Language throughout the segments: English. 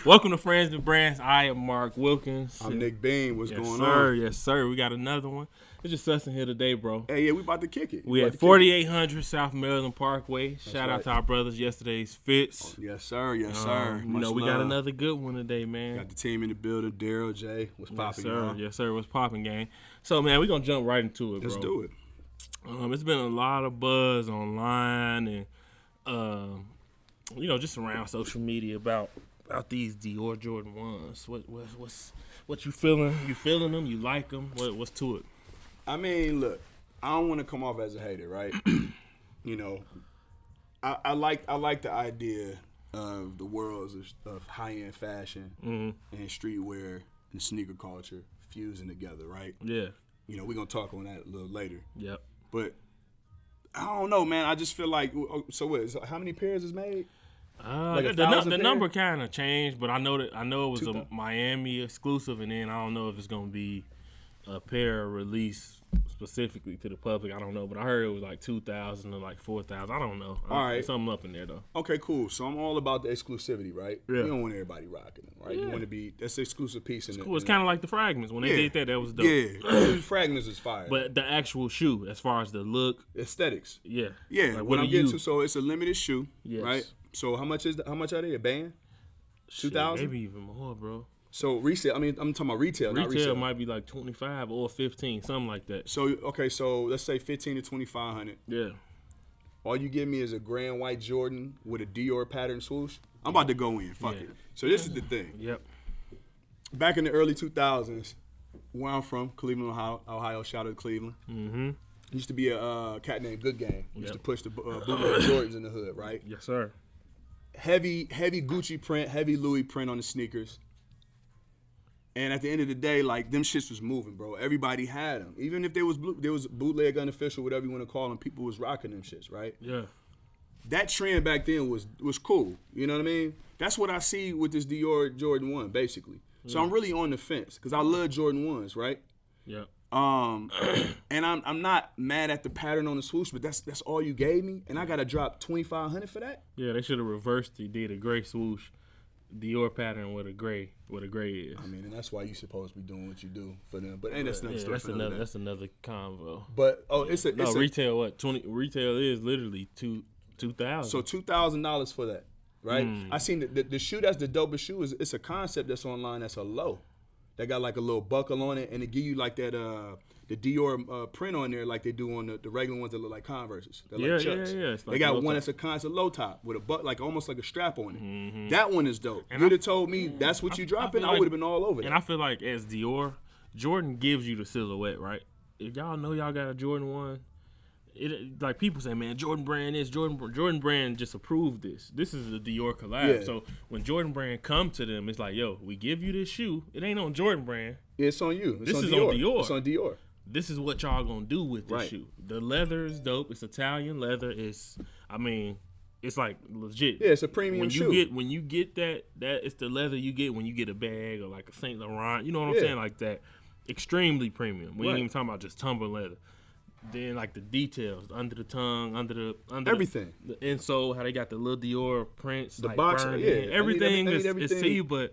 Welcome to Friends and Brands. I am Mark Wilkins. I'm Nick Bean. What's yes, going sir. on? Yes, sir. We got another one. It's just us in here today, bro. Hey, yeah, we about to kick it. We at 4800 South Maryland Parkway. Shout out to our brothers yesterday's Fits. Oh, yes, sir. Yes, sir. You know, we got another good one today, man. Got the team in the building. Daryl, Jay. What's popping, y'all? Yes, sir. What's popping, gang? So, man, we're going to jump right into it, bro. Let's do it. It's been a lot of buzz online and, you know, just around social media about these Dior Jordan 1s. What you feeling? You feeling them? You like them? What's to it? I mean, look, I don't want to come off as a hater, right? You know, I like the idea of the worlds of high-end fashion and streetwear and sneaker culture fusing together, right? Yeah. You know, we're going to talk on that a little later. Yep. But I don't know, man. I just feel like, how many pairs is made? Like the number kind of changed, but I know it was a Miami exclusive, and then I don't know if it's gonna be a pair released specifically to the public. I don't know, but I heard it was like 2,000 or like 4,000. I don't know. All right, something up in there though. Okay, cool. So I'm all about the exclusivity, right? Yeah. You don't want everybody rocking them, right? Yeah. You want to be that's the exclusive piece. It's cool. It's kind of like the Fragments when they did that was dope. Yeah, Fragments is fire. But the actual shoe, as far as the look, aesthetics. yeah. Yeah. Like, what I'm getting to, so it's a limited shoe, yes. right? So how much are they? A band? 2,000? Maybe even more, bro. So resale. I mean, I'm talking about retail. Not resale. Might be like 25 or 15, something like that. So okay, so let's say 15 to 2,500. Yeah. All you give me is a gray and white Jordan with a Dior pattern swoosh. I'm about to go in. Fuck it. So this is the thing. Yep. Back in the early 2000s, where I'm from, Cleveland, Ohio. Shout out to Cleveland. Mm-hmm. Used to be a cat named Good Game. Used to push the bootleg Jordans in the hood, right? Yes, sir. Heavy Gucci print, heavy Louis print on the sneakers. And at the end of the day, like, them shits was moving, bro. Everybody had them. Even if there was bootleg, unofficial, whatever you want to call them, people was rocking them shits, right? Yeah. That trend back then was cool. You know what I mean? That's what I see with this Dior Jordan 1, basically. So I'm really on the fence because I love Jordan 1s, right? Yeah. And I'm not mad at the pattern on the swoosh, but that's all you gave me, and I gotta drop $2,500 for that. Yeah, they should have reversed it. Did a gray swoosh, Dior pattern with a gray is. I mean, and that's why you supposed to be doing what you do for them. But that's not that's another convo. But retail what 20 retail is literally 2,000. So $2,000 for that, right? I seen the shoe that's the dopest shoe it's a concept that's online that's a low. That got like a little buckle on it, and it give you like that the Dior print on there, like they do on the regular ones that look like Converses. They're like Chucks. Yeah. Like they got one that's a concept low top with a like almost like a strap on it. Mm-hmm. That one is dope. And you'd have told me that's what you dropping, I would have been all over that. And I feel like as Dior, Jordan gives you the silhouette, right? If y'all know y'all got a Jordan 1, it like people say, man, Jordan Brand is Jordan Brand just approved this. This is the Dior collab. Yeah. So when Jordan Brand come to them, it's like, yo, we give you this shoe. It ain't on Jordan Brand. Yeah, it's on you. This is on Dior. It's on Dior. This is what y'all gonna do with this shoe. The leather is dope. It's Italian leather. It's like legit. Yeah, it's a premium shoe. When you get that it's the leather you get when you get a bag or like a Saint Laurent. You know what I'm saying? Like that, extremely premium. We ain't even talking about just tumbler leather. Then like the details under the tongue, under everything, the insole, how they got the little Dior prints, the like box, everything is to you. But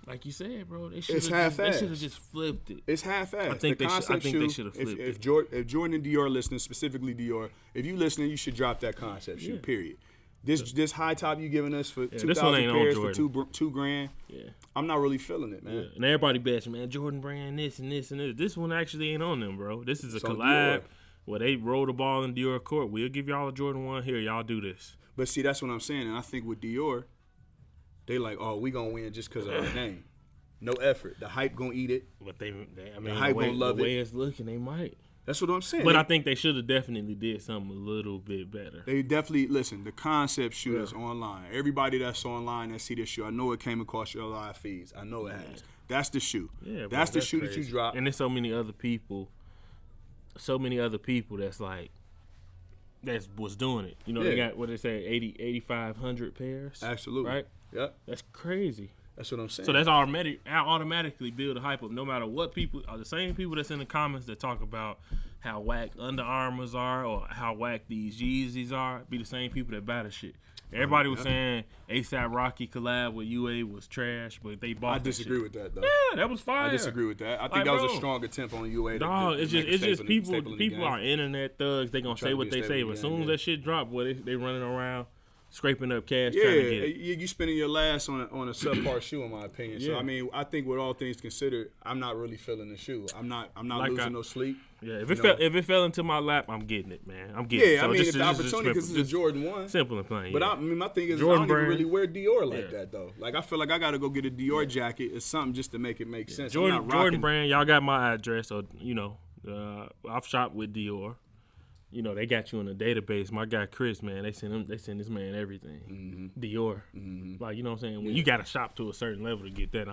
like you said, bro, they should have just flipped it. It's half-assed. I think they should have flipped it. If Jordan and Dior listening, specifically Dior, if you listening, you should drop that concept shoe. Period. This high top you giving us for 2,000 pairs for $2,000. Yeah, I'm not really feeling it, man. Yeah. And everybody bets, man, Jordan Brand this and this and this. This one actually ain't on them, bro. This is a collab where they roll the ball in Dior court. We'll give y'all a Jordan 1 here. Y'all do this. But see, that's what I'm saying. And I think with Dior, they like, oh, we gonna win just because of our name. No effort. The hype gonna eat it. But the hype gonna love it. The way it's looking, they might. That's what I'm saying. But I think they should have definitely did something a little bit better. They definitely, listen, the concept shoe is online. Everybody that's online that see this shoe, I know it came across your live feeds. I know it has. That's the shoe. Yeah, that's the shoe crazy. That you drop. And there's so many other people that's like, that was doing it. You know, they got, what they say, 8,500 pairs? Absolutely. Right? Yep. That's crazy. That's what I'm saying. So that's automatically build a hype up. No matter what people are, the same people that's in the comments that talk about how whack Under Armours are or how whack these Yeezys are, be the same people that buy the shit. Everybody was saying ASAP Rocky collab with UA was trash, but they bought. I disagree with that though. Yeah, that was fire. I disagree with that. I think that was a strong attempt on UA. No, it's just people are internet thugs. They gonna say what they say, but as soon as that shit drop, boy, they running around scraping up cash. Yeah, trying to get. you spending your last on a subpar shoe, in my opinion. So I mean, I think with all things considered, I'm not really feeling the shoe. I'm not like losing no sleep. Yeah, if it fell into my lap, I'm getting it, man. I'm getting it. Yeah, so I mean, it's the opportunity because it's a Jordan 1. Simple and plain. But yeah. I mean, my thing is, Jordan I don't even brand. really wear Dior like that though. Like I feel like I got to go get a Dior jacket or something just to make it make sense. Jordan brand, y'all got my address, so I've shopped with Dior. You know, they got you in a database. My guy Chris, man, they send this man everything. Dior. Like, you know what I'm saying? When you gotta shop to a certain level to get that,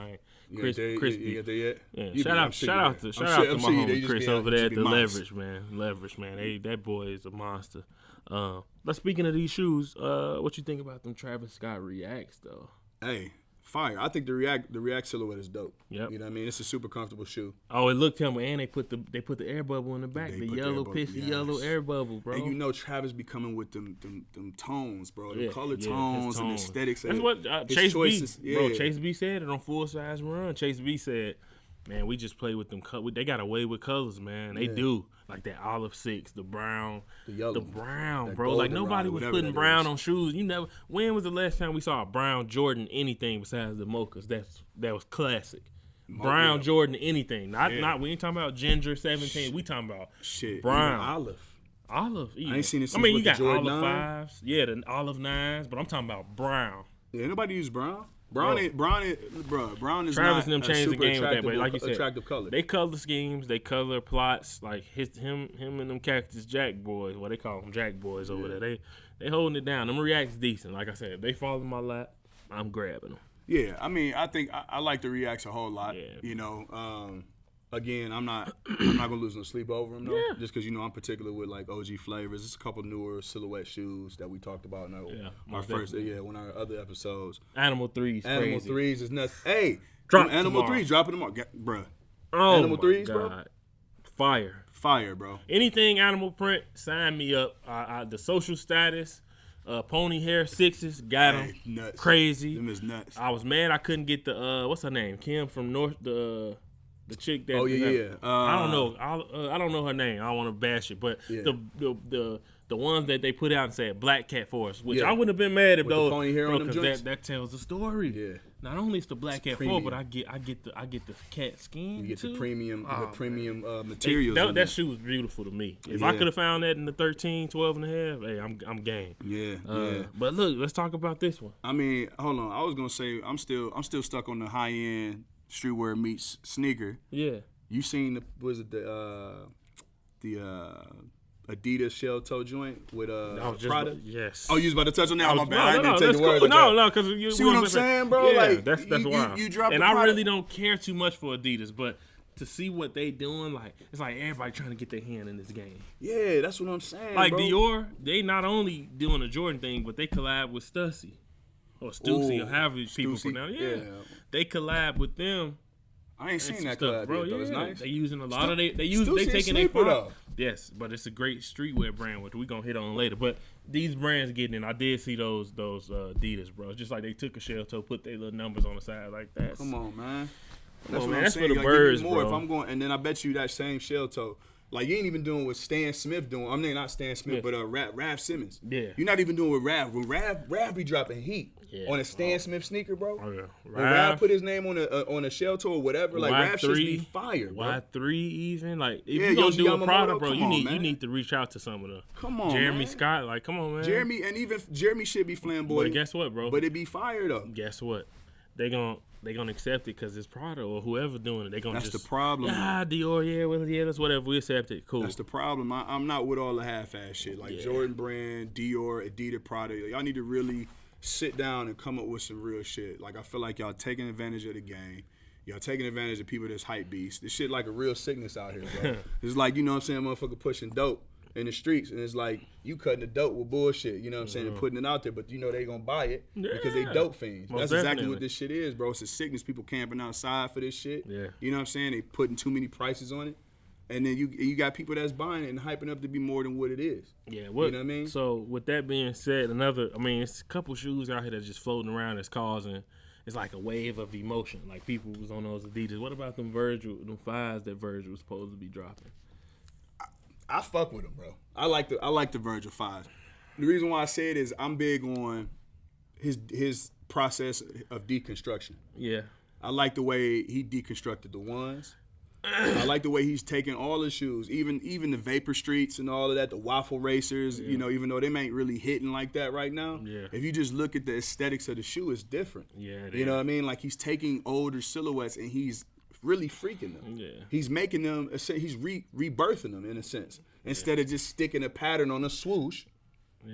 Chris you there yet? Yeah. Shout out to my homie Chris over there at the Leverage, man. Leverage, man. That boy is a monster. But speaking of these shoes, what you think about them Travis Scott Reacts though? Hey, fire. I think the React silhouette is dope. Yep. You know what I mean? It's a super comfortable shoe. Oh, it looked him, and they put the air bubble in the back. The yellow pissy yellow air bubble, bro. And you know Travis be coming with them tones, bro. The color tones and aesthetics. That's what Chase B, bro. Chase B said it on Full Size Run. Chase B said, man, we just play with them. They got away with colors, man. They do. Like that olive 6, the brown, the yellow, the brown, bro. Like nobody was putting brown on shoes. When was the last time we saw a brown Jordan anything besides the mochas? That was classic. Brown Jordan anything. Not we ain't talking about ginger 17. We talking about brown. Olive. Yeah. I ain't seen it since you got Jordan olive 9. 5s. Yeah, the olive 9s, but I'm talking about brown. Yeah, nobody use brown. Brown is Travis not and them changed the game with that, but like you said, attractive color. They color schemes, they color plots. Like him and them Cactus Jack boys, what they call them, Jack boys over there. They holding it down. Them Reacts decent. Like I said, if they fall in my lap, I'm grabbing them. Yeah, I mean, I think I like the Reacts a whole lot. Yeah. You know, again, I'm not gonna lose no sleep over them though. Yeah. Just because I'm particular with like OG flavors. There's a couple newer silhouette shoes that we talked about in our other episodes. Animal 3s. Animal 3s is nuts. Hey, Animal 3s dropping them, bruh. Oh Animal 3s, bro. Fire, bro. Anything animal print, sign me up. The social status. Pony hair 6s, got them. Nuts. Crazy. Them is nuts. I was mad I couldn't get the what's her name? Kim from the chick that. Oh yeah. I don't know. I don't know her name. I don't want to bash it, but the ones that they put out and said Black Cat Force, which I wouldn't have been mad if with those. The pony hair on them joints? That tells the story. Yeah. Not only is the Black Cat Force, but I get the cat skin. You get too. the premium materials. That shoe was beautiful to me. If I could have found that in the 13, 12 and a half, hey, I'm game. Yeah. But look, let's talk about this one. I mean, hold on. I was gonna say I'm still stuck on the high end streetwear meets sneaker. Yeah. You seen the Adidas shell toe joint with Prada? Yes. Oh, you was about to touch on that? My bad. I didn't take the cool. word. No, because you see what I'm saying, bro? Yeah, like that's wild. You dropped and the I Prada. really don't care too much for Adidas, but to see what they doing, like it's like everybody trying to get their hand in this game. Yeah, that's what I'm saying. Like bro. Dior, they not only doing a Jordan thing, but they collab with Stussy or Stussy or however people pronounce it. Yeah, they collab with them. I ain't seen that collab bro. yet, though. It's nice. They using a lot of they taking their part. Yes, but it's a great streetwear brand, which we gonna hit on later. But these brands getting in, I did see those Adidas, bro. It's just like they took a shell toe, put their little numbers on the side like that. Come on, man. That's what I'm that's saying. for the birds, more bro. If I'm going, and then I bet you that same shell toe. Like, you ain't even doing what Stan Smith doing. I mean, not Stan Smith, but Rav Simmons. Yeah. You're not even doing what Rav. When Rav be dropping heat on a Stan Smith sneaker, bro. Oh, yeah. When Rav put his name on a shell toe or whatever, like, Rav should be fire, bro. Y3 even. Like, if you gonna do a product, bro, you need to reach out to some of the Jeremy Scott. Like, come on, man. Jeremy should be flamboyant. But guess what, bro? But it be fire, though. Guess what? They gonna accept it because it's Prada or whoever doing it. They gonna That's the problem. Dior, that's whatever. We accept it. Cool. That's the problem. I'm not with all the half-ass shit like Jordan brand, Dior, Adidas, Prada. Y'all need to really sit down and come up with some real shit. Like, I feel like y'all taking advantage of the game. Y'all taking advantage of people that's hype beasts. This shit like a real sickness out here, bro. It's like, you know what I'm saying, motherfucker pushing dope in the streets, and it's like you cutting the dope with bullshit, you know what I'm saying, and putting it out there, but you know they gonna buy it because they dope fiends. That's exactly what this shit is, bro. It's a sickness. People camping outside for this shit. Yeah. You know what I'm saying? They putting too many prices on it. And then you got people that's buying it and hyping up to be more than what it is. Yeah, you know what I mean? So with that being said, it's a couple shoes out here that's just floating around that's causing, it's like a wave of emotion. Like people was on those Adidas. What about them 5s that Virgil was supposed to be dropping? I fuck with them, bro. I like the Virgil 5s. The reason why I say it is I'm big on his process of deconstruction. Yeah. I like the way he deconstructed the ones. I like the way he's taking all the shoes, even the Vapor Streets and all of that, the Waffle Racers, even though they ain't really hitting like that right now. Yeah. If you just look at the aesthetics of the shoe, it's different. Yeah, you know what I mean? Like he's taking older silhouettes and he's really freaking them. Yeah. He's making them, he's rebirthing them in a sense. Instead of just sticking a pattern on a swoosh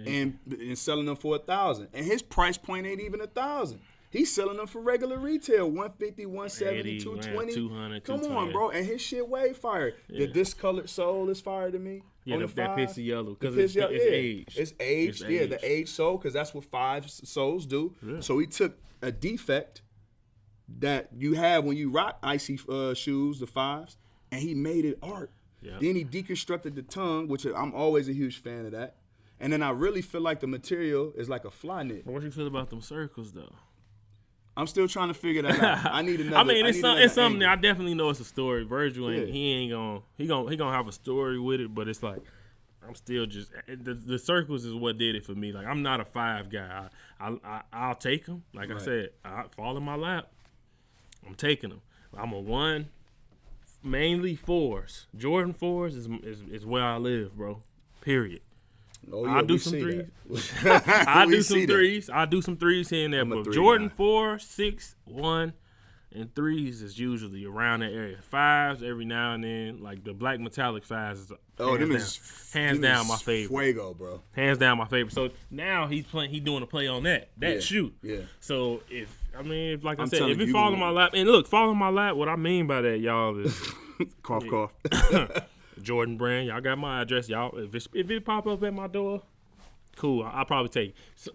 and selling them for $1,000. And his price point ain't even $1,000. He's selling them for regular retail, $150, $170, $220. 200, Come on, bro. And his shit way fire. Yeah. The discolored sole is fire to me. Yeah, that pissy yellow. Because it's aged. It's aged. Yeah, the aged sole, because that's what 5 soles do. Yeah. So he took a defect that you have when you rock icy shoes, the 5s, and he made it art. Yeah. Then he deconstructed the tongue, which I'm always a huge fan of that. And then I really feel like the material is like a fly knit. What do you feel about them circles, though? I'm still trying to figure that out. I need another. It's something that I definitely know it's a story. Virgil ain't he gonna have a story with it, but it's like I'm still just the circles is what did it for me. Like I'm not a 5 guy. I'll take them. Like I said, I fall in my lap. I'm taking them. I'm a 1, mainly 4s. Jordan 4s is where I live, bro. Period. Oh, yeah, I'll do some 3s. I'll do some 3s. I'll do some 3s here and there. But Jordan 4, 6, 1, and 3s is usually around that area. 5s every now and then. Like the black metallic 5s is hands down my favorite. Fuego, bro. Hands down my favorite. So now he's doing a play on that shoe. Yeah. So if it falls in my lap, and look, fall in my lap, what I mean by that, y'all, is cough. Jordan brand, y'all got my address, y'all. If it pop up at my door, cool. I'll probably take it. So,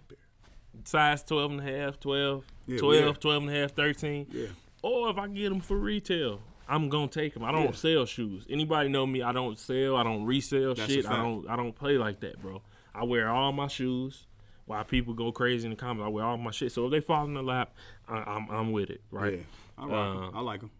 size 12 and a half, 12, 12 and a half, 13. Yeah. Or if I get them for retail, I'm gonna take them. I don't sell shoes. Anybody know me? I don't sell. I don't resell shit. I don't play like that, bro. I wear all my shoes. While people go crazy in the comments, I wear all my shit. So if they fall in the lap, I'm with it, right? Yeah, I like them.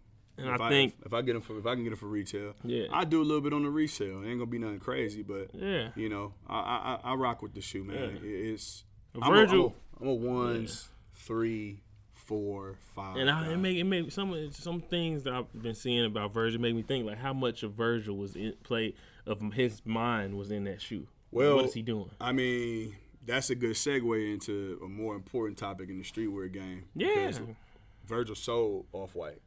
And if I can get them for retail, yeah, I do a little bit on the resale. It ain't gonna be nothing crazy, but I rock with the shoe, man. Yeah. It's Virgil. I'm a 1s, 3, 4, 5. And it made some things that I've been seeing about Virgil make me think like how much of Virgil was in play of his mind was in that shoe. Well, what is he doing? I mean, that's a good segue into a more important topic in the streetwear game. Yeah, Virgil sold Off-White.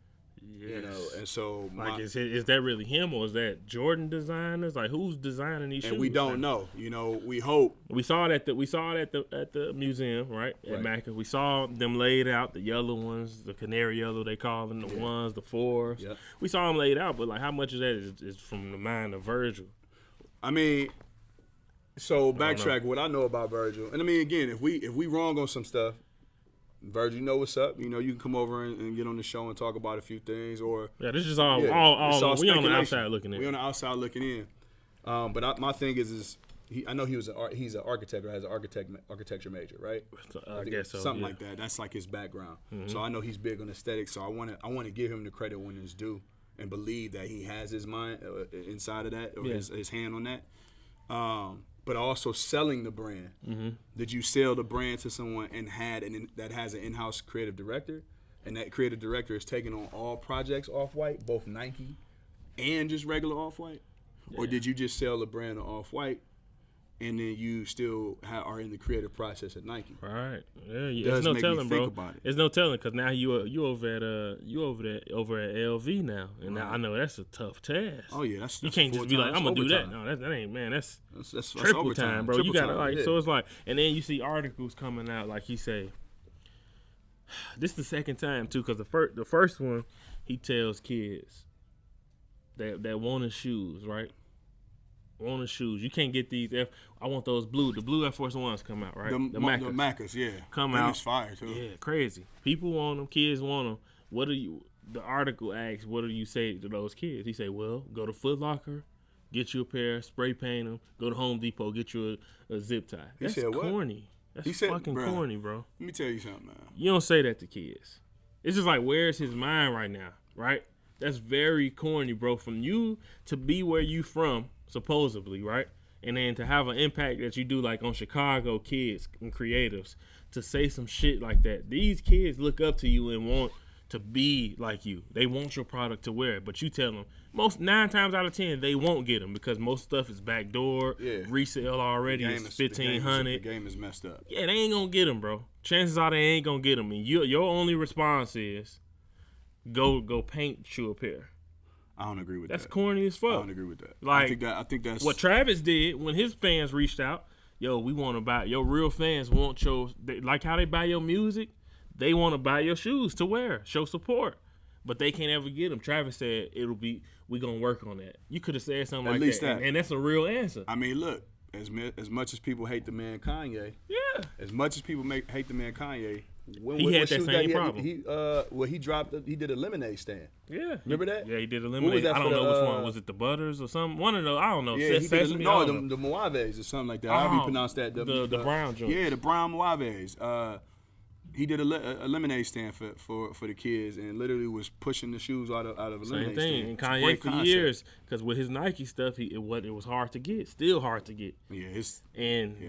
Yes. And so is that really him or is that Jordan designers? Like who's designing these shoes? And we don't know. We hope. We saw it at the museum, right? At Macca. We saw them laid out, the yellow ones, the canary yellow they call them, the 1s, the 4s. Yep. We saw them laid out, but like how much of that is from the mind of Virgil? I mean, so backtrack what I know about Virgil. And I mean again, if we wrong on some stuff, Virgil, you know what's up. You can come over and get on the show and talk about a few things. Or this is all we on the outside looking in. We on the outside looking in. But my thing is I know he's an architect or has an architecture major, right? I guess so. Something like that. That's like his background. Mm-hmm. So I know he's big on aesthetics. So I want to give him the credit when it's due and believe that he has his mind inside of that or his hand on that. But also selling the brand. Mm-hmm. Did you sell the brand to someone and that has an in-house creative director, and that creative director is taking on all projects Off-White, both Nike and just regular Off-White? Yeah. Or did you just sell the brand of Off-White and then you still are in the creative process at Nike? Right. Yeah. There's no telling, bro. There's no telling because now you over at LV now, and now I know that's a tough task. Oh yeah, that's you can't just be like I'm gonna do that. No, that ain't, man. That's triple time, bro. You gotta so it's like, and then you see articles coming out like he say. This is the second time too, because the first one he tells kids that want his shoes, right? On the shoes, you can't get these. I want those the blue Air Force Ones come out, right? The Maccas, yeah, come out. It's fire too. Yeah, crazy. People want them, kids want them. What are you? the article asks, what do you say to those kids? He say, well, go to Foot Locker, get you a pair, spray paint them. Go to Home Depot, get you a zip tie. That's corny. That's fucking corny, bro. Let me tell you something, man. You don't say that to kids. It's just like, where's his mind right now, right? That's very corny, bro. From you to be where you from, supposedly, right? And then to have an impact that you do, like on Chicago kids and creatives, to say some shit like that. These kids look up to you and want to be like you. They want your product to wear it, but you tell them 9 times out of 10 they won't get them because most stuff is backdoor, resale already. It's $1,500. The game is messed up. Yeah, they ain't gonna get them, bro. Chances are they ain't gonna get them, and your only response is go paint you a pair. I don't agree with that. That's corny as fuck. I don't agree with that. Like, I think that's what Travis did when his fans reached out. Yo, we want to buy. Your real fans want like how they buy your music. They want to buy your shoes to wear, show support, but they can't ever get them. Travis said we gonna work on that. You could have said something at like least that, and that's a real answer. I mean, look, as much as people hate the man Kanye, as much as people hate the man Kanye, he had that same problem. He did a lemonade stand. Yeah, remember that? Yeah, he did a lemonade. I don't know which one was it. The Butters or something? One of those. I don't know. Yeah, the Moaves or something like that. How do you pronounce that? The brown joint. Yeah, the brown Moaves. He did a lemonade stand for the kids and literally was pushing the shoes out of a lemonade stand. Same thing. And Kanye for years, because with his Nike stuff, it was hard to get. Still hard to get. Yeah.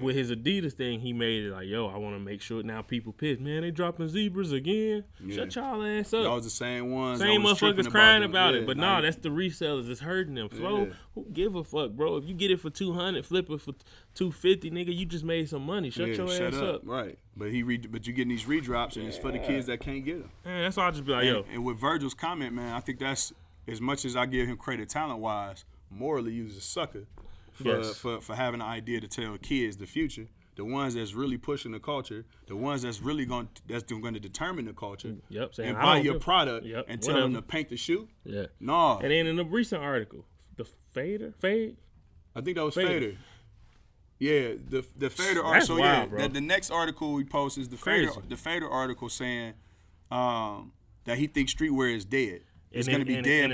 With his Adidas thing, he made it like, yo, I want to make sure now people pissed. Man, they dropping zebras again. Yeah. Shut y'all ass up. Y'all was the same ones. Same motherfuckers crying about it. But no, that's the resellers. It's hurting them. Flo, who give a fuck, bro? If you get it for $200, flip it for $250, nigga, you just made some money. Shut your ass up. Right. But you're getting these redrops, and it's for the kids that can't get them. Man, that's why I just be like, yo. And with Virgil's comment, man, I think that's, as much as I give him credit talent-wise, morally he was a sucker for having an idea to tell kids the future, the ones that's really pushing the culture, the ones that's really going to determine the culture, and buy your product and tell them to paint the shoe. Yeah. No. And then in a recent article, the Fade? I think that was Fader. Yeah, the Fader article. So wild, the next article we post is the Fader article saying that he thinks streetwear is dead. It's going to be dead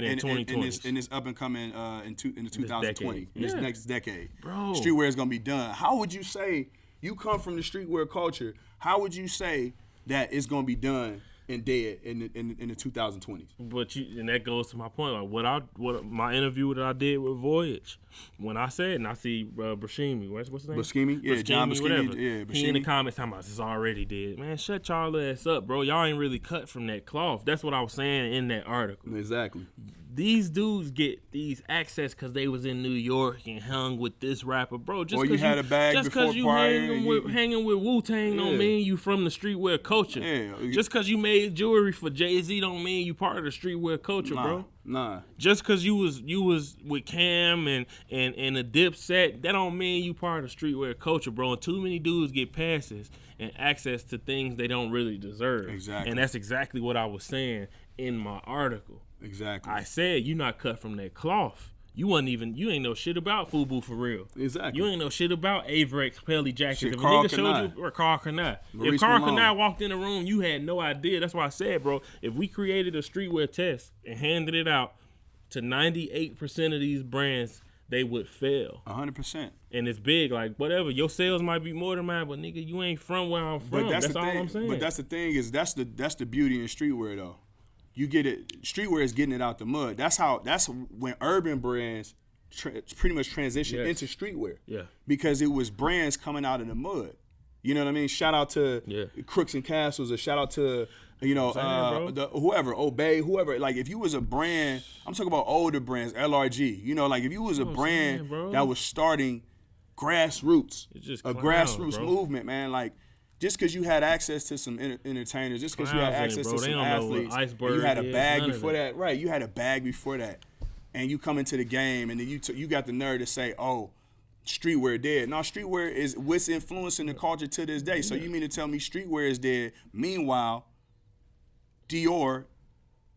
in 2020. And it's up and coming in the 2020. This next decade. Bro. Streetwear is going to be done. How would you say, you come from the streetwear culture, how would you say that it's going to be done and dead in the 2020s? But and that goes to my point. Like what my interview that I did with Voyage, when I said, and I see Buscemi, what's his name? Buscemi? Yeah, John Buscemi. Whatever. Yeah, Buscemi. He in the comments talking about this already dead. Man, shut y'all ass up, bro. Y'all ain't really cut from that cloth. That's what I was saying in that article. Exactly. These dudes get these access because they was in New York and hung with this rapper, bro. Just or you had a bag just before you prior. hanging with Wu-Tang don't mean you from the streetwear culture. Yeah. Just because you made jewelry for Jay-Z don't mean you part of the streetwear culture, bro. Nah. Just because you was with Cam and a Dipset, that don't mean you part of the streetwear culture, bro. And too many dudes get passes and access to things they don't really deserve. Exactly. And that's exactly what I was saying in my article. Exactly. I said you not cut from that cloth. You ain't know shit about FUBU for real. Exactly. You ain't know shit about Avrex, Pelly jackets. Shit, if a Carl nigga showed Kanai. you, or Carl Kanai. Maurice If Carl Malone. Kanai walked in the room, you had no idea. That's why I said, bro, if we created a streetwear test and handed it out to 98% of these brands, they would fail. 100%. And it's big, like whatever. Your sales might be more than mine, but nigga, you ain't from where I'm from. That's all I'm saying. But that's the thing is that's the beauty in streetwear though. You get it. Streetwear is getting it out the mud. That's when urban brands pretty much transitioned into streetwear. Yeah. Because it was brands coming out of the mud. You know what I mean? Shout out to Crooks and Castles, or shout out to whoever, Obey, whoever. Like if you was a brand, I'm talking about older brands, LRG. You know, like if you was a brand that was starting grassroots, grassroots movement, man. Like just because you had access to some entertainers, just because you had access to some athletes, and you had a bag before that, right? You had a bag before that, and you come into the game, and then you got the nerve to say, "Oh, streetwear dead." No, streetwear is what's influencing the culture to this day. So you mean to tell me streetwear is dead? Meanwhile, Dior,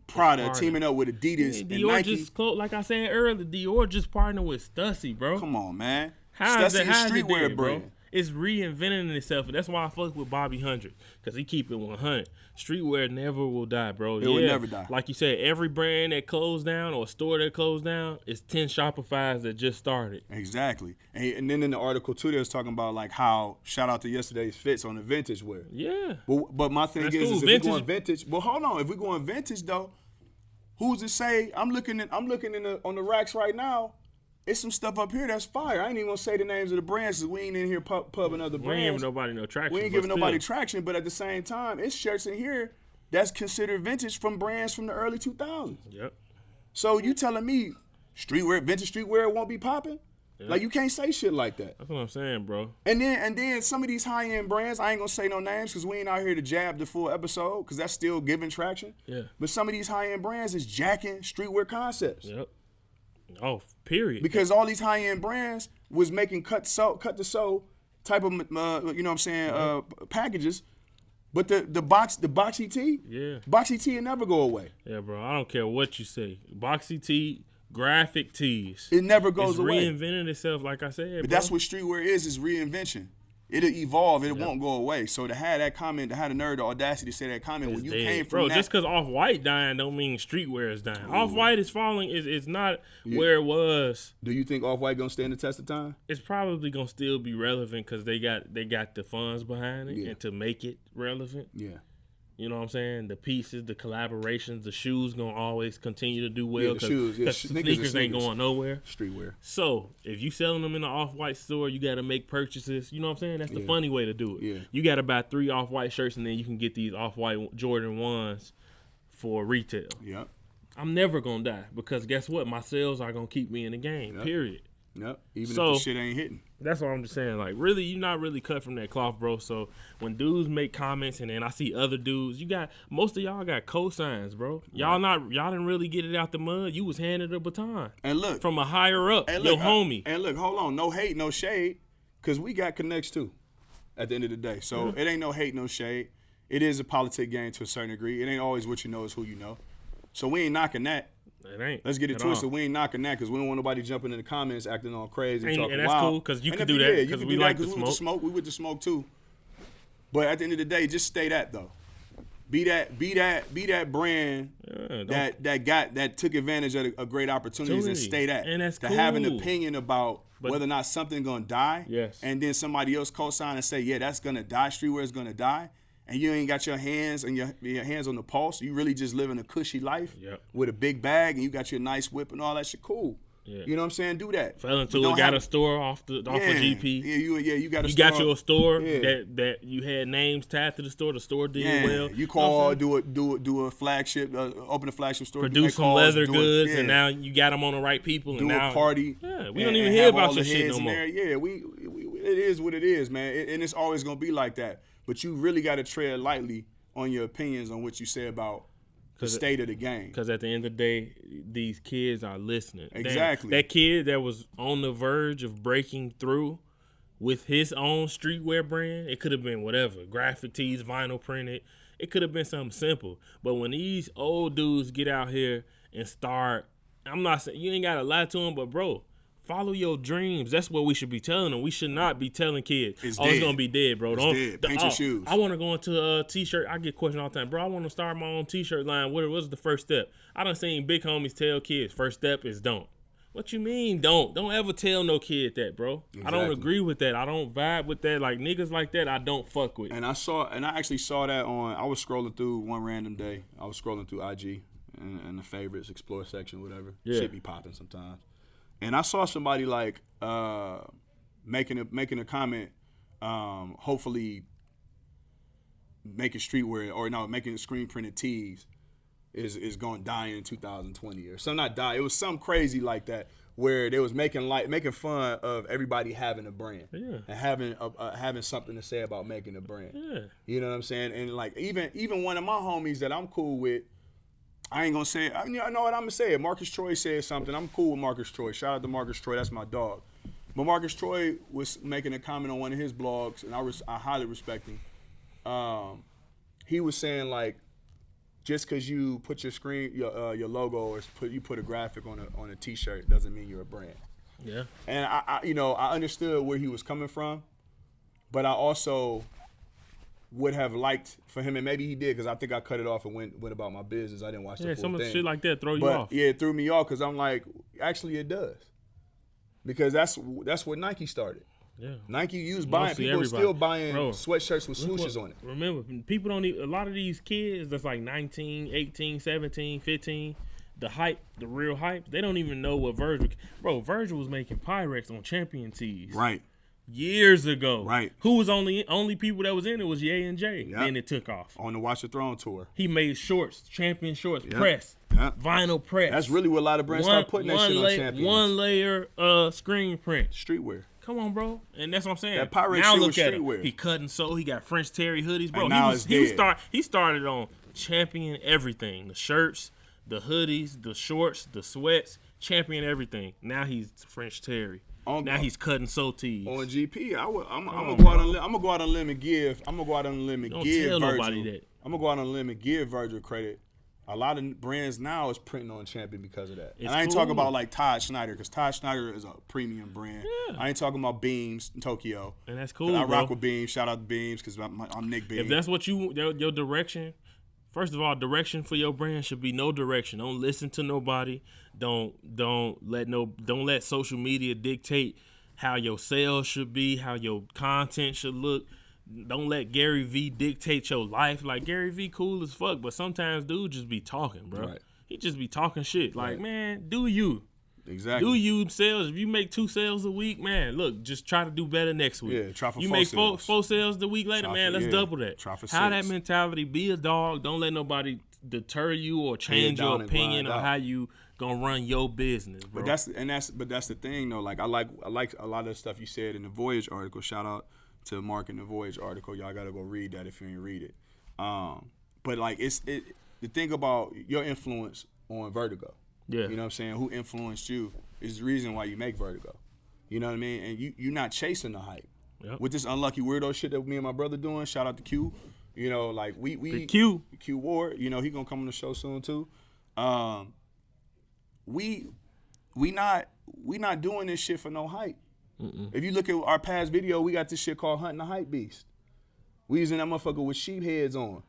Prada teaming up with Adidas and Nike. Just like I said earlier, Dior just partnered with Stussy, bro. Come on, man. Stussy is streetwear brand. It's reinventing itself, and that's why I fuck with Bobby 100, because he keep it 100. Streetwear never will die, bro. It will never die. Like you said, every brand that closed down or a store that closed down is 10 Shopify's that just started. Exactly. And then in the article, too, they was talking about, like, how, shout out to yesterday's fits on the vintage wear. Yeah. But my thing is if we're going vintage, well, hold on. If we're going vintage, though, who's to say, I'm looking on the racks right now, it's some stuff up here that's fire. I ain't even gonna say the names of the brands because we ain't in here pubbing other brands. We ain't giving nobody no traction. We ain't giving nobody traction, but at the same time, it's shirts in here that's considered vintage from brands from the early 2000s. Yep. So you telling me vintage streetwear won't be popping? Yep. Like, you can't say shit like that. That's what I'm saying, bro. And then some of these high-end brands, I ain't gonna say no names because we ain't out here to jab the full episode because that's still giving traction. Yeah. But some of these high-end brands is jacking streetwear concepts. Yep. Oh, period. Because all these high-end brands was making cut to sew type of, you know what I'm saying, packages. But the boxy tee, boxy tee will never go away. Yeah, bro. I don't care what you say. Boxy tee, graphic tees. It never goes away. It's reinventing itself, like I said, But bro. that's what streetwear is reinvention. It'll evolve. It won't go away. So to have that comment, to have the nerve, the audacity to say that comment when you came from bro, that. just because Off-White dying don't mean streetwear is dying. Off-White is falling. It's not where it was. Do you think Off-White going to stand the test of time? It's probably going to still be relevant because they got the funds behind it and to make it relevant. Yeah. You know what I'm saying? The pieces, the collaborations, the shoes going to always continue to do well. The shoes. Yeah, sneakers ain't going nowhere. Streetwear. So, if you selling them in the Off-White store, you got to make purchases. You know what I'm saying? That's the funny way to do it. Yeah. You got to buy 3 Off-White shirts, and then you can get these Off-White Jordan 1s for retail. Yep. I'm never going to die because guess what? My sales are going to keep me in the game, period. Yep. Even if the shit ain't hitting. That's what I'm just saying. Like, really, you're not really cut from that cloth, bro. So when dudes make comments and then I see other dudes, most of y'all got cosigns, bro. Y'all didn't really get it out the mud. You was handed a baton. And look. From a higher up, your homie. And look, hold on. No hate, no shade. Because we got connects too at the end of the day. So it ain't no hate, no shade. It is a politic game to a certain degree. It ain't always what you know is who you know. So we ain't knocking that. It ain't. Let's get it twisted. We ain't knocking that because we don't want nobody jumping in the comments acting all crazy. And that's cool because you can do that because we like the smoke. We with the smoke too. But at the end of the day, just stay that though. Be that brand that took advantage of a great opportunities and stay that. And that's to cool. have an opinion about whether or not something's gonna die. Yes. And then somebody else co-sign and say, yeah, that's gonna die. Streetwear is gonna die. And you ain't got your hands and your hands on the pulse. You really just living a cushy life with a big bag and you got your nice whip and all that shit. Cool. Yeah. You know what I'm saying? Do that. Fell into it, got a store off of GP. Yeah, you got a store. You got your store that you had names tagged to the store. The store did well. You call, do a flagship, open a flagship store. Produce some leather goods, and now you got them on the right people. Do a party. Yeah, we don't even hear about your shit no more. Yeah, it is what it is, man. And it's always going to be like that. But you really got to tread lightly on your opinions on what you say about the state of the game. Because at the end of the day, these kids are listening. Exactly. That kid that was on the verge of breaking through with his own streetwear brand, it could have been whatever, graphic tees, vinyl printed. It could have been something simple. But when these old dudes get out here and start, I'm not saying, you ain't got to lie to them, but bro, follow your dreams. That's what we should be telling them. We should not be telling kids, it's going to be dead, bro. It's dead. Paint your shoes. I want to go into a T-shirt. I get questions all the time. Bro, I want to start my own T-shirt line. What's the first step? I done seen big homies tell kids, first step is don't. What you mean don't? Don't ever tell no kid that, bro. Exactly. I don't agree with that. I don't vibe with that. Like, niggas like that, I don't fuck with. And I actually saw that I was scrolling through one random day. I was scrolling through IG and the favorites, explore section, whatever. Yeah. Shit be popping sometimes. And I saw somebody like making a comment, hopefully making streetwear making screen printed tees is going to die in 2020 or something. Not die. It was something crazy like that where they was making fun of everybody having a brand and having something to say about making a brand. Yeah. You know what I'm saying? And like even one of my homies that I'm cool with. I ain't gonna say it. I know what I'm gonna say. Marcus Troy said something. I'm cool with Marcus Troy. Shout out to Marcus Troy. That's my dog. But Marcus Troy was making a comment on one of his blogs, and I highly respect him. He was saying like, just because you put your logo or you put a graphic on a T-shirt doesn't mean you're a brand. Yeah. And I understood where he was coming from, But I also would have liked for him, and maybe he did, because I think I cut it off and went about my business. I didn't watch the full some of thing. shit like that throw you But off. yeah, it threw me off because I'm like, actually, it does, because that's what Nike started. Yeah. Nike used buying. People are still buying sweatshirts with swooshes on it. Remember, people don't even, a lot of these kids that's like 19, 18, 17, 15, the hype, the real hype, they don't even know what Virgil was making Pyrex on Champion tees. Right. Years ago. Right. Who was only people that was in it was Ye and Jay. Yep. Then it took off. On the Watch the Throne tour. He made shorts, Champion shorts, Yep. press, Yep. vinyl press. That's really what a lot of brands start putting that shit on Champions. One layer screen print. Streetwear. Come on, bro. And that's what I'm saying. That Pyrex now shit look was at him. streetwear. He cut and sew. He got French Terry hoodies, bro. And now it's dead. He started on Champion everything. The shirts, the hoodies, the shorts, the sweats, Champion everything. Now he's French Terry. Now he's cutting sew tees. On GP, I'm gonna go out on a limb and give. I'm gonna go out on a limb and Don't give tell Virgil. nobody that. I'm gonna go out on a limb and give Virgil credit. A lot of brands now is printing on Champion because of that. And I ain't talking about like Todd Schneider, because Todd Schneider is a premium brand. Yeah. I ain't talking about Beams in Tokyo. And that's cool, I bro. rock with Beams. Shout out to Beams, because I'm Nick Beams. If that's what your direction, first of all, direction for your brand should be no direction. Don't listen to nobody. Don't let social media dictate how your sales should be, how your content should look. Don't let Gary V dictate your life. Like, Gary V cool as fuck, but sometimes dude just be talking, bro. Right. He just be talking shit. Like, Right. man, do you. Exactly. Do you sales? If you make 2 sales a week, man, look, just try to do better next week. Yeah, try for you 4 make sales. four sales the week later, Try man, for- let's double that. Try for How 6. that mentality, be a dog. Don't let nobody deter you or change your down and opinion grind on out. how you gonna run your business, bro. But that's the thing though. Like I like a lot of the stuff you said in the Voyage article. Shout out to Mark in the Voyage article. Y'all gotta go read that if you ain't read it. But like the thing about your influence on Vertigo. Yeah. You know what I'm saying? Who influenced you is the reason why you make Vertigo. You know what I mean? And you're not chasing the hype. Yep. With this unlucky weirdo shit that me and my brother doing, shout out to Q. You know, like we The Q Ward, you know, he gonna come on the show soon too. We not doing this shit for no hype. If you look at our past video, we got this shit called Hunting the Hype Beast. We using that motherfucker with sheep heads on.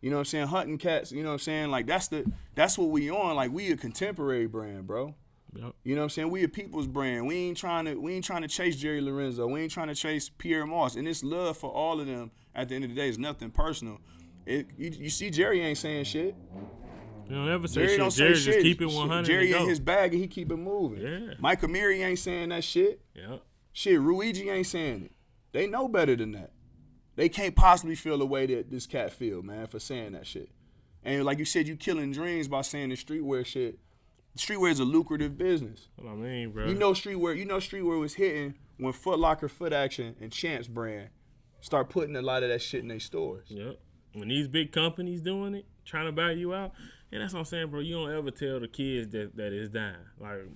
You know what I'm saying? Hunting cats, you know what I'm saying? Like that's what we on. Like, we a contemporary brand, bro. Yep. You know what I'm saying? We a people's brand. We ain't trying to chase Jerry Lorenzo. We ain't trying to chase Pierre Moss. And this love for all of them at the end of the day is nothing personal. You see Jerry ain't saying shit. You don't ever say Jerry shit. don't Jerry say just shit. keep it 100. Jerry and in go. his bag and he keep it moving. Yeah. Mike Amiri ain't saying that shit. Yeah. Shit, Ruigi ain't saying it. They know better than that. They can't possibly feel the way that this cat feel, man, for saying that shit. And like you said, you killing dreams by saying the streetwear shit. Streetwear is a lucrative business. What I mean, bro. You know streetwear was hitting when Foot Locker, Foot Action, and Champs brand start putting a lot of that shit in their stores. Yep. When these big companies doing it, trying to buy you out, and that's what I'm saying, bro. You don't ever tell the kids that it's dying. Like,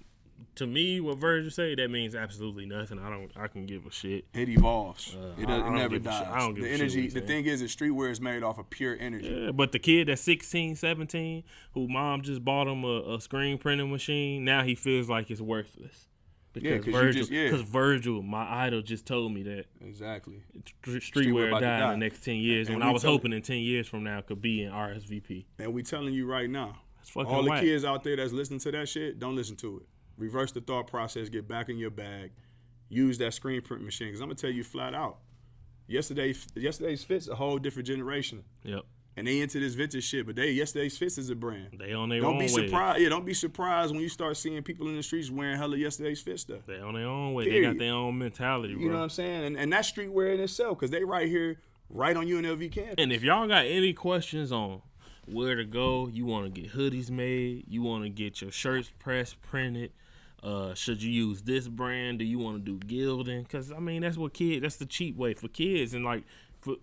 to me, what Virgil say, that means absolutely nothing. I can give a shit. It evolves. It I don't never give a shit. dies. I don't give The a shit energy. what The he thing is that streetwear is made off of pure energy. Yeah, but the kid that's 16, 17, who mom just bought him a screen printing machine, now he feels like it's worthless. Because Virgil, my idol, just told me that Exactly. streetwear about to died die. in the next 10 years. And when we I was tell- hoping in 10 years from now could be in RSVP. And we telling you right now, That's fucking all the whack. kids out there that's listening to that shit, don't listen to it. Reverse the thought process. Get back in your bag. Use that screen print machine. Because I'm going to tell you flat out, yesterday's fits a whole different generation. Yep. And they into this vintage shit, but yesterday's fits is a brand. They on their Don't own be way. surprised. Yeah, don't be surprised when you start seeing people in the streets wearing hella yesterday's fit stuff. They on their own way. They Period. got their own mentality, bro. You know what I'm saying? And that's streetwear in itself, because they right here, right on UNLV campus. And if y'all got any questions on where to go, you want to get hoodies made, you want to get your shirts pressed, printed, should you use this brand? Do you want to do gilding? Because, I mean, that's the cheap way for kids. And, like,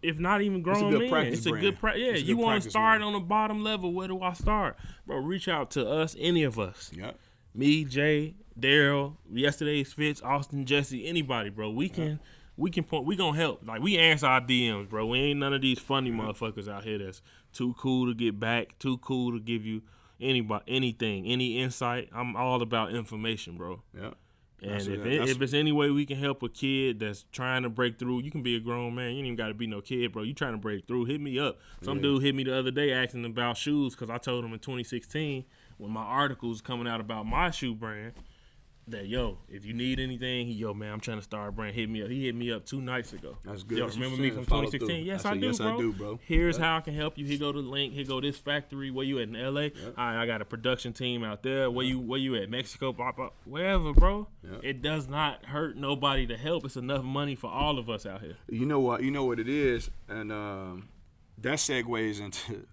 if not even grown good men, practice it's a brand. good practice. Yeah, It's a you good want to practice start brand. on the bottom level. Where do I start? Bro, reach out to us, any of us. Yep. Me, Jay, Daryl, Yesterday's Fits, Austin, Jesse, anybody, bro. We can point. We gonna help. Like, we answer our DMs, bro. We ain't none of these funny motherfuckers out here that's too cool to get back, too cool to give you anything, any insight. I'm all about information, bro. Yep. And if it's any way we can help a kid that's trying to break through, you can be a grown man. You ain't even got to be no kid, bro. You trying to break through, hit me up. Some dude hit me the other day asking about shoes because I told him in 2016 when my articles coming out about my shoe brand that, yo, if you need anything, man, I'm trying to start a brand. Hit me up. He hit me up 2 nights ago. That's good. Yo, remember me from 2016? Yes, I do, bro. Here's how I can help you. Here go the link. Here go this factory. Where you at in LA? Yep. All right, I got a production team out there. Where you at? Mexico? Blah, blah, wherever, bro. Yep. It does not hurt nobody to help. It's enough money for all of us out here. You know what? You know what it is, and that segues into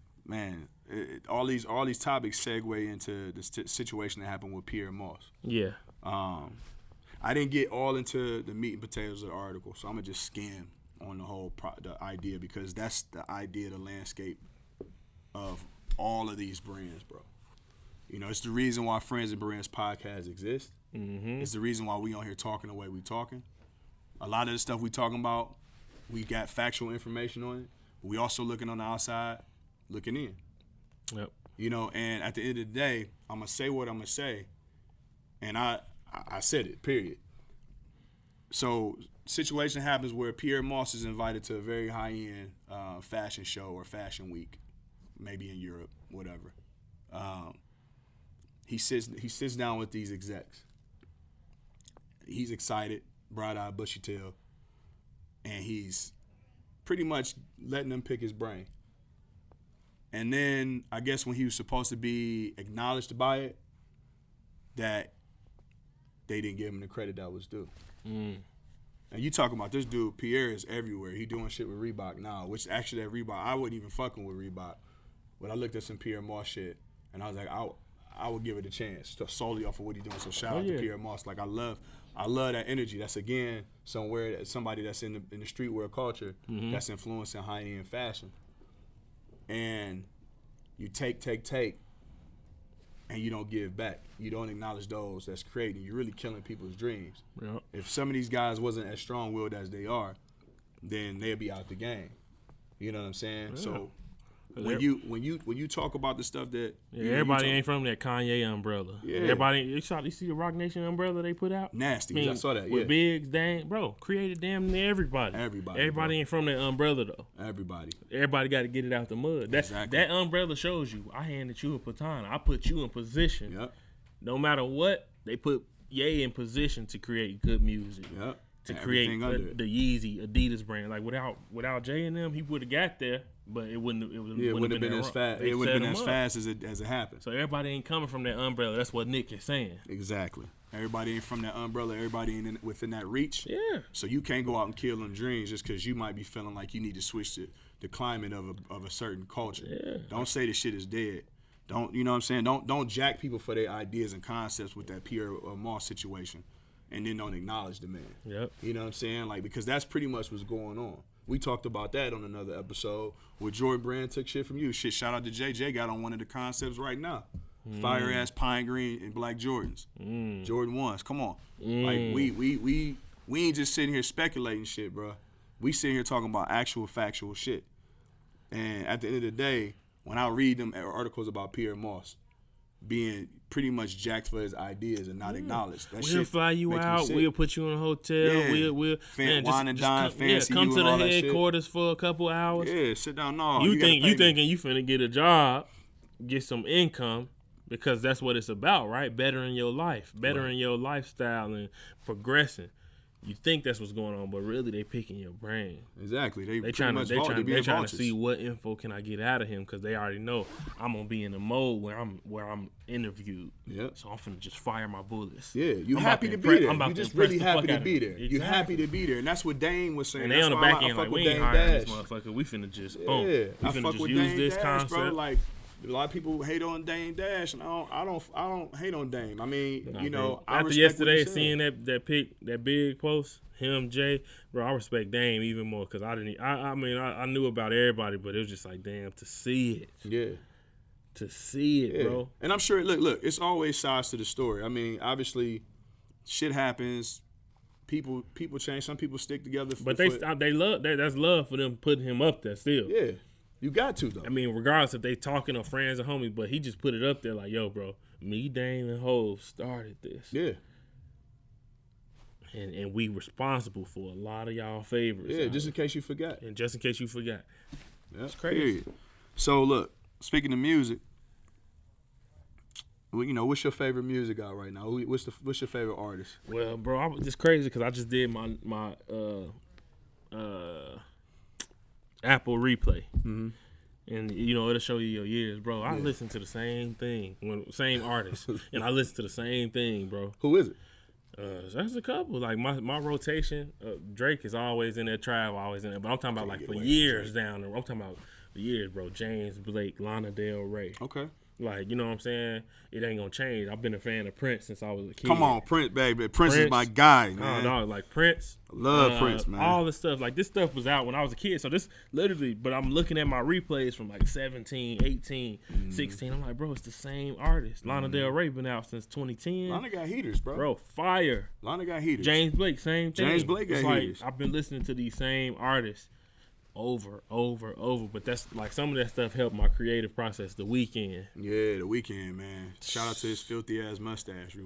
all these topics segue into the situation that happened with Pierre Moss. Yeah. I didn't get all into the meat and potatoes of the article, so I'm gonna just skim on the whole the idea because that's the idea, the landscape of all of these brands, bro. You know, it's the reason why Friends and Brands podcast exists. Mm-hmm. It's the reason why we on here talking the way we talking. A lot of the stuff we talking about, we got factual information on it. But we also looking on the outside, looking in. Yep. You know, and at the end of the day, I'm gonna say what I'm gonna say, and I said it, period. So situation happens where Pierre Moss is invited to a very high-end fashion show or fashion week, maybe in Europe, whatever. He sits down with these execs. He's excited, bright-eyed, bushy-tailed, and he's pretty much letting them pick his brain. And then I guess when he was supposed to be acknowledged by it, that they didn't give him the credit that was due. And you talking about this dude, Pierre is everywhere. He doing shit with Reebok now, which actually at Reebok, I wasn't even fucking with Reebok. But I looked at some Pierre Moss shit, and I was like, I would give it a chance solely off of what he's doing. So shout out to Pierre Moss. Like I love that energy. That's again somebody that's in the streetwear culture that's influencing high-end fashion. And you take, and you don't give back. You don't acknowledge those that's creating. You're really killing people's dreams. Yep. If some of these guys wasn't as strong-willed as they are, then they'd be out the game. You know what I'm saying? Yeah. So when you talk about the stuff that everybody ain't from that Kanye umbrella. Yeah. Everybody, you see the Rock Nation umbrella they put out? Nasty. I saw that. With Biggs, dang, bro, created damn near everybody. Everybody ain't from that umbrella though. Everybody got to get it out the mud. That umbrella shows you. I handed you a baton. I put you in position. Yep. No matter what, they put Ye in position to create good music. Yep. To create the Yeezy Adidas brand. Like without Jay and them, he would have got there, but it wouldn't have been as fast. It would have been as fast as it happened. So everybody ain't coming from that umbrella. That's what Nick is saying. Exactly. Everybody ain't from that umbrella. Everybody ain't within that reach. Yeah. So you can't go out and kill them dreams just because you might be feeling like you need to switch the climate of a certain culture. Yeah. Don't say the shit is dead. Don't, you know what I'm saying? Don't jack people for their ideas and concepts with that Pierre Moss situation. And then don't acknowledge the man. Yep. You know what I'm saying? Like, because that's pretty much what's going on. We talked about that on another episode where Jordan Brand took shit from you. Shit, shout out to JJ, got on one of the concepts right now. Fire ass pine green and black Jordans. Jordan 1s. Come on. Like we ain't just sitting here speculating shit, bro. We sitting here talking about actual factual shit. And at the end of the day, when I read them articles about Pierre Moss being pretty much jacked for his ideas and not acknowledged. We'll fly you out. We'll put you in a hotel. Yeah. We'll wine and dine, fancy come you to and the all that headquarters for a couple hours. Yeah, sit down. No, you thinking you finna get a job, get some income, because that's what it's about, right? Bettering your life, bettering your lifestyle, and progressing. You think that's what's going on, but really they picking your brain. They trying to see what info can I get out of him, because they already know I'm gonna be in the mode where I'm interviewed. Yeah. So I'm finna just fire my bullets. Yeah, you happy to be there. You just really happy to be there. You're happy to be there, and that's what Dame was saying. And they on the back end like, we ain't hiring this motherfucker. We finna just boom. We finna just use this concept. Bro, like, a lot of people hate on Dame Dash, and I don't hate on Dame. I mean, I after yesterday seeing that big post, him, Jay, bro, I respect Dame even more, because I knew about everybody, but it was just like, damn, to see it. Yeah. To see it, bro. And I'm sure, look, it's always sides to the story. I mean, obviously, shit happens. People change. Some people stick together. But they love that. That's love for them putting him up there still. Yeah. You got to, though. I mean, regardless if they talking or friends or homies, but he just put it up there like, yo, bro, me, Dame, and Hov started this. Yeah. and we responsible for a lot of y'all favorites. Yeah, just in case you forgot. And just in case you forgot. Yep, It's crazy. Period. So look, speaking of music, well, you know, what's your favorite music out right now? What's your favorite artist? Well, bro, it's crazy because I just did my Apple Replay, and you know it'll show you your years, bro. I listen to the same thing, same artist, and I listen to the same thing, bro. Who is it? There's a couple. Like my rotation, Drake is always in there, Trav always in there, but I'm talking about like for years down there. I'm talking about for years, bro. James Blake, Lana Del Rey. Okay. Like, you know what I'm saying? It ain't gonna change. I've been a fan of Prince since I was a kid. Come on, Prince, baby. Prince is my guy, man. No, like Prince. Love Prince, man. All this stuff. Like, this stuff was out when I was a kid. So this literally, but I'm looking at my replays from like 17, 18, 16. I'm like, bro, it's the same artist. Lana Del Rey been out since 2010. Lana got heaters, bro. Bro, fire. Lana got heaters. James Blake, same thing. James Blake got heaters. I've been listening to these same artists over. But that's like some of that stuff helped my creative process. The Weeknd. Yeah, The Weeknd, man. Shout out to his filthy ass mustache. The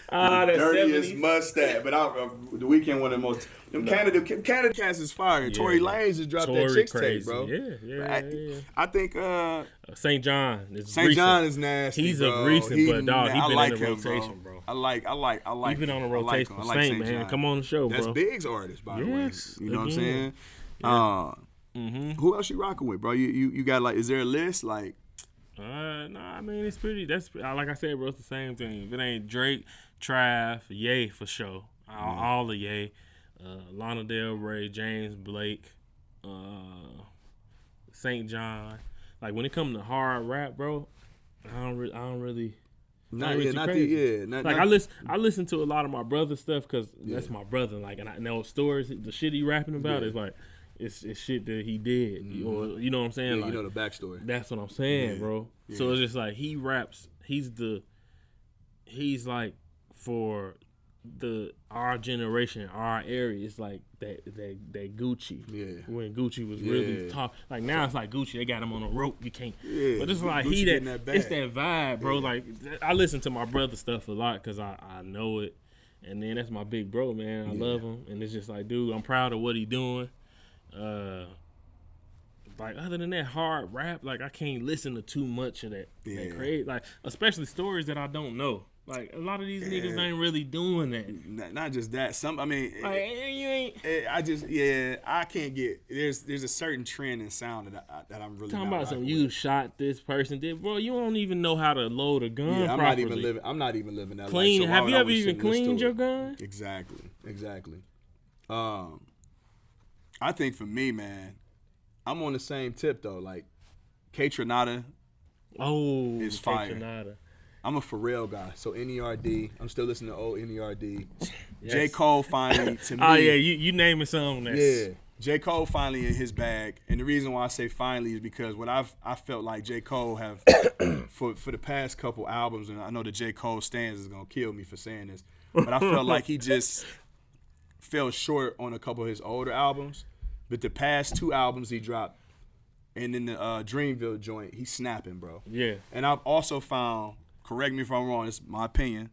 dirtiest 70s. mustache. But The Weeknd one of the most. Them Canada cats is fire. Yeah. Tory Lanez just dropped that Chicks tape, bro. Yeah. I think St. John is St. recent. John is nasty. He's bro. a recent, but dog, I he been like in the him, rotation, bro. I like. He been on a rotation. I like Saint, St. man, John. come on the show, That's bro. Big's artist, by the way. Yes, You know what I'm saying? Yeah. Who else you rocking with, bro? You got like, is there a list like? No, I mean it's pretty. That's like I said, bro. It's the same thing. If it ain't Drake, Trav, Ye for sure. All the Ye, Lana Del Rey, James Blake, St. John. Like when it comes to hard rap, bro, I don't really. I listen to a lot of my brother's stuff because that's my brother. Like, and I know stories, the shit he rapping about is like. It's shit that he did, or you know what I'm saying? Yeah, like, you know the backstory. That's what I'm saying, bro. Yeah. So it's just like he raps. He's like for our generation, our area. It's like that Gucci. Yeah. When Gucci was really top. Like now it's like Gucci. They got him on a rope. You can't. Yeah. But it's like Gucci it's that vibe, bro. Yeah. Like I listen to my brother's stuff a lot because I know it, and then that's my big bro, man. I love him, and it's just like, dude, I'm proud of what he doing. Like other than that hard rap, like I can't listen to too much of that. That crazy, like especially stories that I don't know. Like a lot of these niggas ain't really doing that. Not just that. I mean, like, you ain't. I can't get. There's a certain trend and sound that I'm really talking not about. Some with. You shot this person, did bro? You don't even know how to load a gun. Yeah, properly. I'm not even living that. Clean. Life, so have you ever even cleaned your gun? Exactly. I think for me, man, I'm on the same tip though. Like, K-Tronada is fire. K-Tronada. I'm a Pharrell guy, so NERD. I'm still listening to old NERD. Yes. J. Cole finally, to me. Oh yeah, you naming something that's. Yeah, J. Cole finally in his bag, and the reason why I say finally is because what I felt like J. Cole have for the past couple albums, and I know the J. Cole stands is gonna kill me for saying this, but I felt like he just fell short on a couple of his older albums. But the past two albums he dropped, and then the Dreamville joint, he's snapping, bro. Yeah. And I've also found, correct me if I'm wrong, it's my opinion,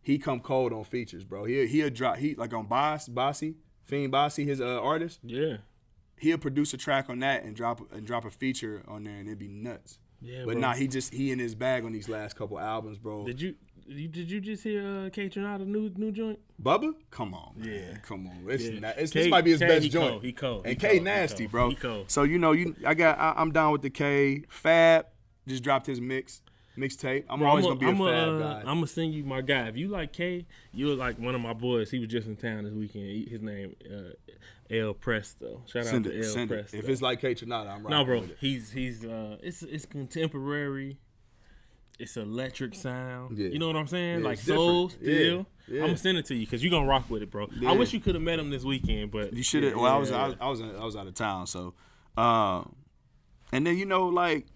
he come cold on features, bro. He'll drop, like on Bossy, Fiend Bossy, his artist. Yeah. He'll produce a track on that and drop a feature on there, and it'd be nuts. Yeah, but bro. nah, he in his bag on these last couple albums, bro. Did you just hear K-Tronada new joint? Bubba? Come on, man. Yeah. Come on. This K, might be his best joint. Cold. He cold. And he K cold. nasty, he bro. He cold. So I'm down with the K. Fab just dropped his mixtape. I'm always gonna be a Fab guy. I'm gonna send you my guy. If you like K, you're like one of my boys. He was just in town this weekend. His name El Presto. Shout out to El Presto. If it's like K-Tronada, I'm right. No, bro. With it. He's it's contemporary. It's electric sound. Yeah. You know what I'm saying? Yeah, like soul still. Yeah. I'm gonna send it to you because you're gonna rock with it, bro. Yeah. I wish you could have met him this weekend, but you should have. I was out of town, so. And then like,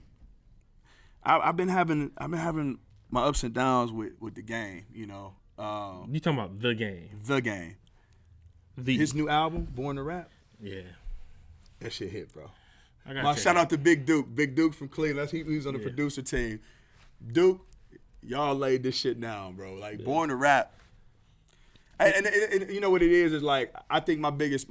I've been having my ups and downs with the game. You talking about the game? The game. His new album, Born to Rap. Yeah. That shit hit, bro. Shout out to Big Duke. Big Duke from Cleveland. He was on the producer team. Duke, y'all laid this shit down, bro. Like Born to Rap. And you know what it is like I think my biggest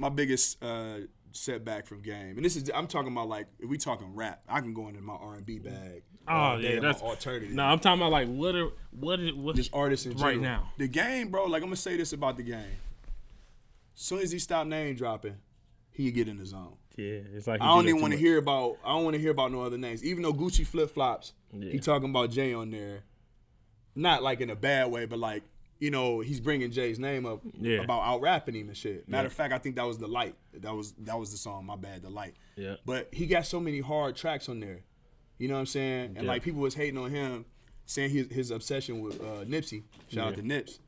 setback from Game, and I'm talking about like if we talking rap, I can go into my R&B bag. Oh yeah, that's alternative. No, I'm talking about like what just artists in general. right now. The Game, bro. Like I'm gonna say this about the Game. As soon as he stopped name dropping, he get in the zone. Yeah, it's like I don't even want to hear about. I don't want to hear about no other names. Even though Gucci flip flops, he talking about Jay on there, not like in a bad way, but like. You know, he's bringing Jay's name up about out rapping him and shit. Matter of fact, I think that was The Light. That was the song. My bad, The Light. Yeah. But he got so many hard tracks on there. You know what I'm saying? And like people was hating on him, saying his obsession with Nipsey. Shout out to Nips.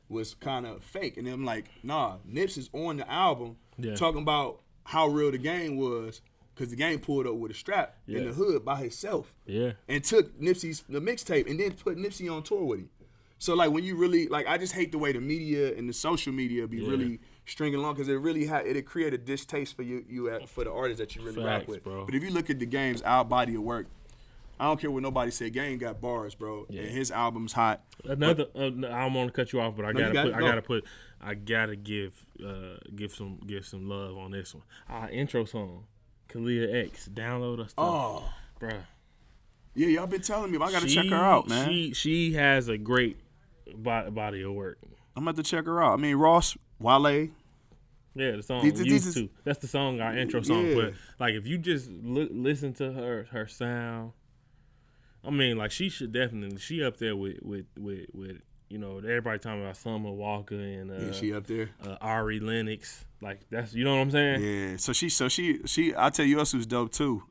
Was kind of fake. And I'm like, nah, Nips is on the album talking about how real the Game was. Because the Game pulled up with a strap in the hood by himself. Yeah. And took the mixtape and then put Nipsey on tour with him. So, like, when you really, like, I just hate the way the media and the social media be really stringing along because it really it'll create a distaste for for the artists that you really rap with. Bro. But if you look at the Game's out body of work, I don't care what nobody say. Game got bars, bro, and his album's hot. I don't want to cut you off, but I gotta give some love on this one. Our intro song, Kalia X, download us. Oh, bruh. Yeah, y'all been telling me, but I gotta check her out, man. She has a great body of work. I'm about to check her out. I mean, Ross, Wale. Yeah, the song Used To. That's the song, our intro song. Yeah. But like, if you just listen to her sound, I mean, like she should definitely she up there with you know everybody talking about Summer Walker and she up there. Ari Lennox, like that's you know what I'm saying. Yeah, so she I tell you else who's dope too.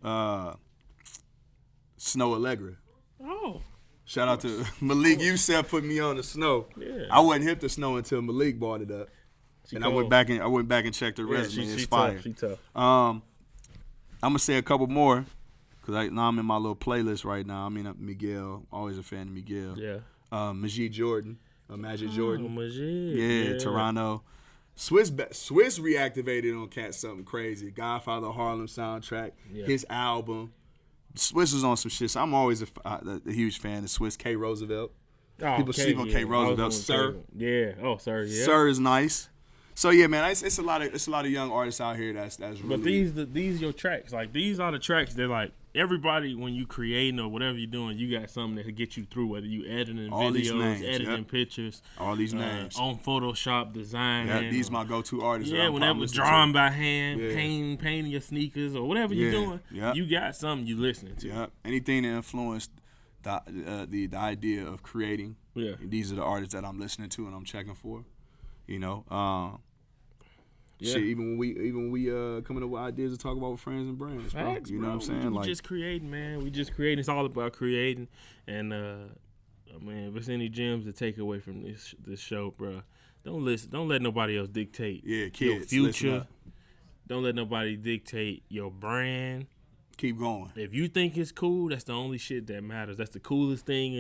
Snow Allegra. Oh. Shout out to Malik Youssef put me on the Snow. Yeah. I wasn't hip to Snow until Malik brought it up. I went back and checked the resume. It's fire. She tough. I'm gonna say a couple more because I'm in my little playlist right now. I mean Miguel, always a fan of Miguel. Yeah. Majid Jordan, Magic Jordan. Majid. Yeah, Toronto. Swiss reactivated on Cat something crazy. Godfather Harlem soundtrack. Yeah. His album. Swiss was on some shit, so I'm always a huge fan of Swiss. K. Roosevelt. Oh, people sleep on K. Roosevelt. Sir. Yeah. Oh, Sir. Yeah. Sir is nice. So yeah, man, it's a lot of young artists out here that's really. But these your tracks, like these are the tracks that like everybody when you creating or whatever you're doing, you got something that can get you through. Whether you editing all videos, editing pictures, all these names on Photoshop, design. Yeah, these my go-to artists. Yeah, whenever drawing by hand, painting your sneakers or whatever you're doing, you got something you listening to. Yeah, anything that influenced the idea of creating. Yeah, these are the artists that I'm listening to and I'm checking for. You know. Yeah. Shit, even when we coming up with ideas to talk about with friends and brands, bro. Facts, you know what I'm saying? We just creating, man. We just creating. It's all about creating. And man, if there's any gems to take away from this show, bro, don't listen. Don't let nobody else dictate kids, your future. Don't let nobody dictate your brand. Keep going. If you think it's cool, that's the only shit that matters. That's the coolest thing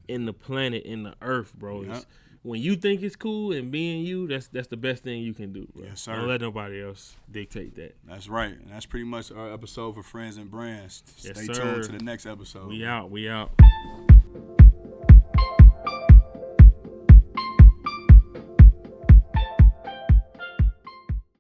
in the planet, in the earth, bro. Yep. When you think it's cool and being you, that's the best thing you can do, bro. Yes, sir. Don't let nobody else dictate that. That's right. And that's pretty much our episode for Friends and Brands. Yes, Stay sir. tuned to the next episode. We out.